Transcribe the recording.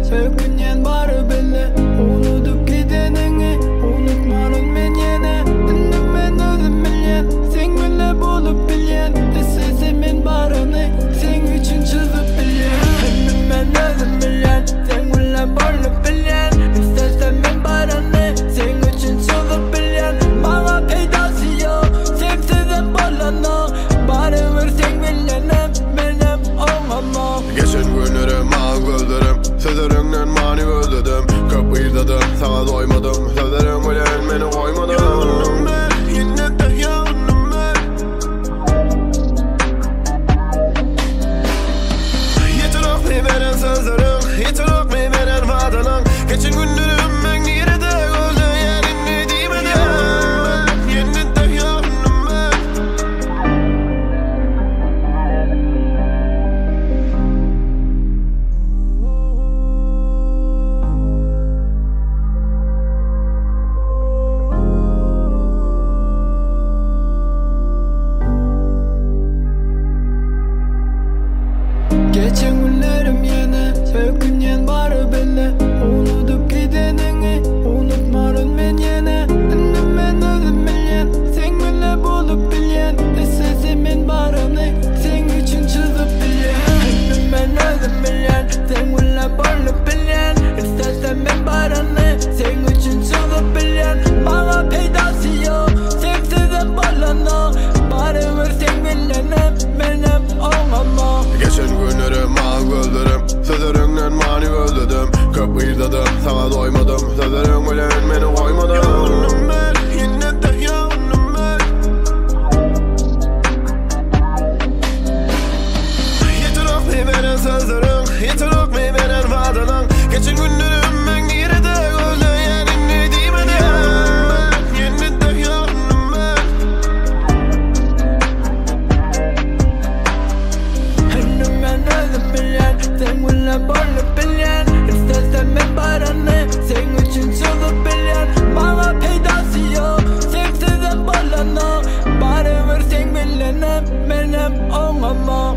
Sökünyen barı belli unutup gidenini unutmarım men yine Indim men özüm bilyen sen bile bulup bilyen Sesemin barını sen üçün çözüp bilyen Indim men özüm bilyen sen bile bulup bilyen Sesemin barını sen üçün çözüp bilyen Bana peydası yok sevsizim balana Barı ver sen bilenem benim olmamam Geçen günlerim ağ gözlerim Sözlerinden mani özledim Kapıydadım sana doymadım Sözlerim bilen beni koymadım Yanım ben yine de yanım ben Yeter mi veren sözlerin Yeter mi veren vaadın Geçen günlerim ben nerede gözle yerini diyemedim Yine de yanım ben Geçen günlerim yine sökünyen barı belli unutup gidenini unutmarım men yine Indim men özüm bilyen sen bile bulup bilyen Sesimin barını sen üçün çözüp bilyen Indim men özüm bilyen sen bile bulup bilyen Sesimin barını sen üçün çözüp bilyen Bana peydası yok sevsizim balana Barı ver sen bilenem benim olmamam Geçen günlerim ağ gözlerim Sözlerinden mani özledim Kapıydadım sana doymadım Sözlerim bilen beni koymadım Yanım ben yine de yanım ben Yeter mi veren sözlerin Yeter mi veren vaadın Geçen günlerim ben nerede gözle yerini diyemedim Yine de yanım ben Indim men özüm bilyen sen bile bulup bilyen Sesimin barını sen üçün çözüp bilyen Bana peydası yok sevsizim balana Barı ver sen bilenem benim olmamam